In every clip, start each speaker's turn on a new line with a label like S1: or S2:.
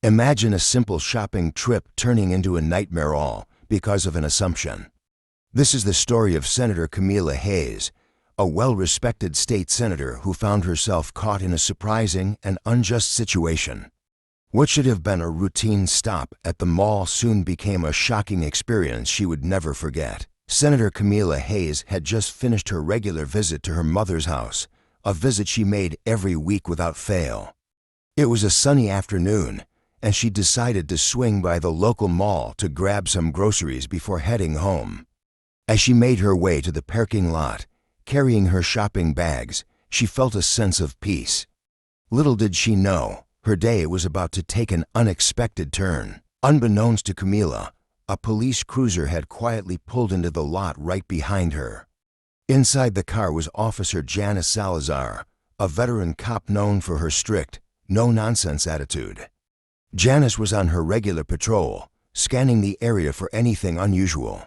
S1: Imagine a simple shopping trip turning into a nightmare all because of an assumption. This is the story of Senator Camila Hayes, a well-respected state senator who found herself caught in a surprising and unjust situation. What should have been a routine stop at the mall soon became a shocking experience she would never forget. Senator Camila Hayes had just finished her regular visit to her mother's house, a visit she made every week without fail. It was a sunny afternoon, and she decided to swing by the local mall to grab some groceries before heading home. As she made her way to the parking lot, carrying her shopping bags, she felt a sense of peace. Little did she know, her day was about to take an unexpected turn. Unbeknownst to Camila, a police cruiser had quietly pulled into the lot right behind her. Inside the car was Officer Janice Salazar, a veteran cop known for her strict, no-nonsense attitude. Janice was on her regular patrol, scanning the area for anything unusual.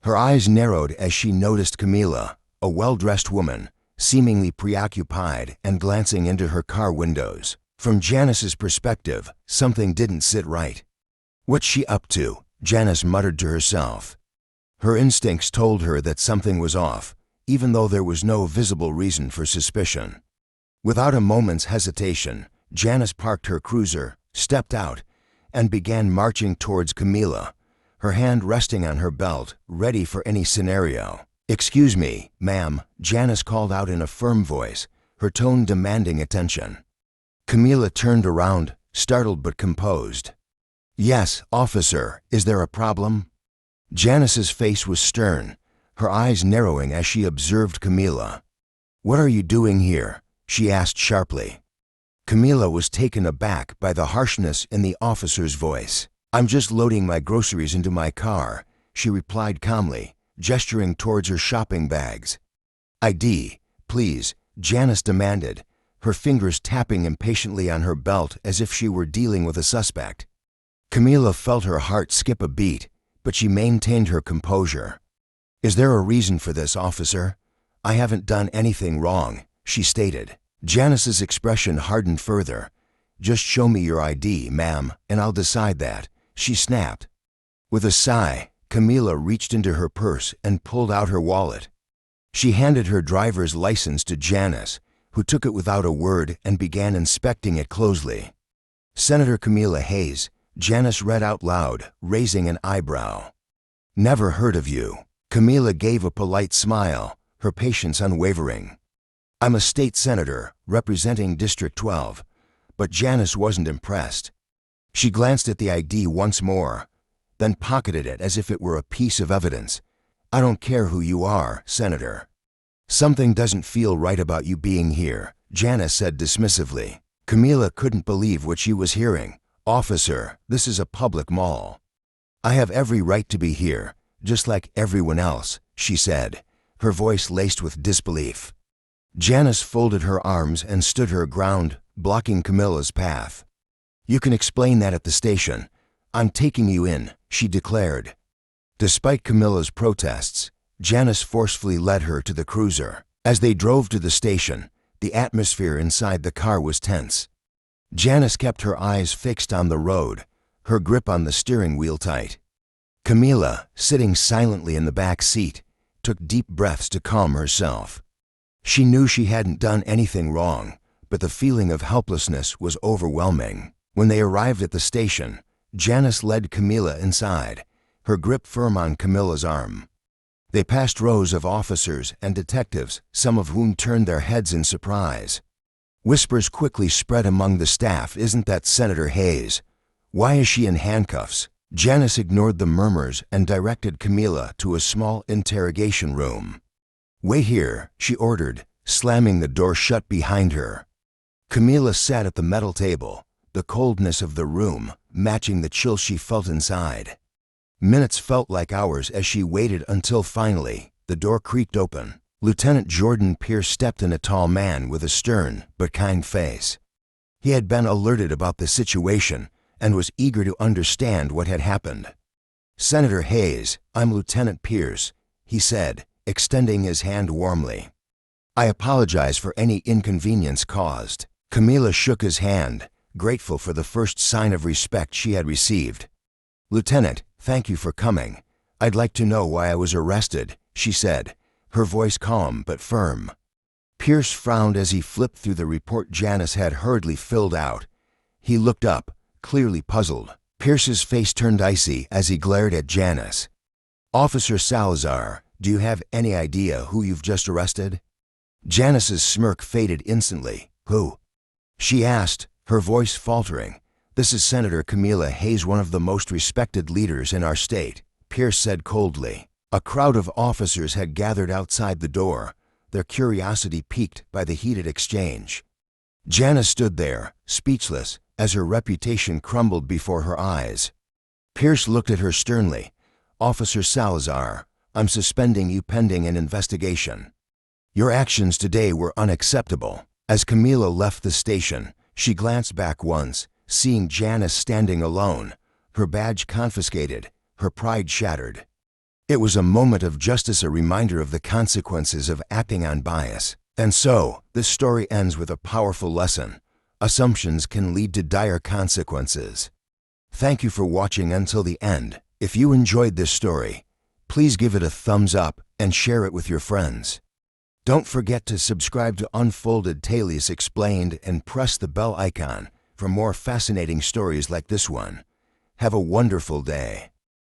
S1: Her eyes narrowed as she noticed Camila, a well-dressed woman, seemingly preoccupied and glancing into her car windows. From Janice's perspective, something didn't sit right. "What's she up to?" Janice muttered to herself. Her instincts told her that something was off, even though there was no visible reason for suspicion. Without a moment's hesitation, Janice parked her cruiser, stepped out, and began marching towards Camila, her hand resting on her belt, ready for any scenario. "Excuse me, ma'am," Janice called out in a firm voice, her tone demanding attention. Camila turned around, startled but composed. "Yes, officer, is there a problem?" Janice's face was stern, her eyes narrowing as she observed Camila. "What are you doing here?" she asked sharply. Camila was taken aback by the harshness in the officer's voice. "I'm just loading my groceries into my car," she replied calmly, gesturing towards her shopping bags. "ID, please," Janice demanded, her fingers tapping impatiently on her belt as if she were dealing with a suspect. Camila felt her heart skip a beat, but she maintained her composure. "Is there a reason for this, officer? I haven't done anything wrong," she stated. Janice's expression hardened further. "Just show me your ID, ma'am, and I'll decide that," she snapped. With a sigh, Camila reached into her purse and pulled out her wallet. She handed her driver's license to Janice, who took it without a word and began inspecting it closely. "Senator Camila Hayes," Janice read out loud, raising an eyebrow. "Never heard of you." Camila gave a polite smile, her patience unwavering. "I'm a state senator, representing District 12, but Janice wasn't impressed. She glanced at the ID once more, then pocketed it as if it were a piece of evidence. "I don't care who you are, Senator." "Something doesn't feel right about you being here," Janice said dismissively. Camila couldn't believe what she was hearing. "Officer, this is a public mall. I have every right to be here, just like everyone else," she said, her voice laced with disbelief. Janice folded her arms and stood her ground, blocking Camila's path. "You can explain that at the station. I'm taking you in," she declared. Despite Camila's protests, Janice forcefully led her to the cruiser. As they drove to the station, the atmosphere inside the car was tense. Janice kept her eyes fixed on the road, her grip on the steering wheel tight. Camila, sitting silently in the back seat, took deep breaths to calm herself. She knew she hadn't done anything wrong, but the feeling of helplessness was overwhelming. When they arrived at the station, Janice led Camila inside, her grip firm on Camila's arm. They passed rows of officers and detectives, some of whom turned their heads in surprise. Whispers quickly spread among the staff. "Isn't that Senator Hayes? Why is she in handcuffs?" Janice ignored the murmurs and directed Camila to a small interrogation room. "Wait here," she ordered, slamming the door shut behind her. Camila sat at the metal table, the coldness of the room matching the chill she felt inside. Minutes felt like hours as she waited until finally, the door creaked open. Lieutenant Jordan Pierce stepped in, a tall man with a stern but kind face. He had been alerted about the situation and was eager to understand what had happened. "Senator Hayes, I'm Lieutenant Pierce," he said, extending his hand warmly. "I apologize for any inconvenience caused." Camila shook his hand, grateful for the first sign of respect she had received. "Lieutenant, thank you for coming. I'd like to know why I was arrested," she said, her voice calm but firm. Pierce frowned as he flipped through the report Janice had hurriedly filled out. He looked up, clearly puzzled. Pierce's face turned icy as he glared at Janice. "Officer Salazar, do you have any idea who you've just arrested?" Janice's smirk faded instantly. "Who?" she asked, her voice faltering. "This is Senator Camila Hayes, one of the most respected leaders in our state," Pierce said coldly. A crowd of officers had gathered outside the door, their curiosity piqued by the heated exchange. Janice stood there, speechless, as her reputation crumbled before her eyes. Pierce looked at her sternly. "Officer Salazar, I'm suspending you pending an investigation. Your actions today were unacceptable." As Camila left the station, she glanced back once, seeing Janice standing alone, her badge confiscated, her pride shattered. It was a moment of justice, a reminder of the consequences of acting on bias. And so, this story ends with a powerful lesson. Assumptions can lead to dire consequences. Thank you for watching until the end. If you enjoyed this story, please give it a thumbs up and share it with your friends. Don't forget to subscribe to Unfolded Tales Explained and press the bell icon for more fascinating stories like this one. Have a wonderful day.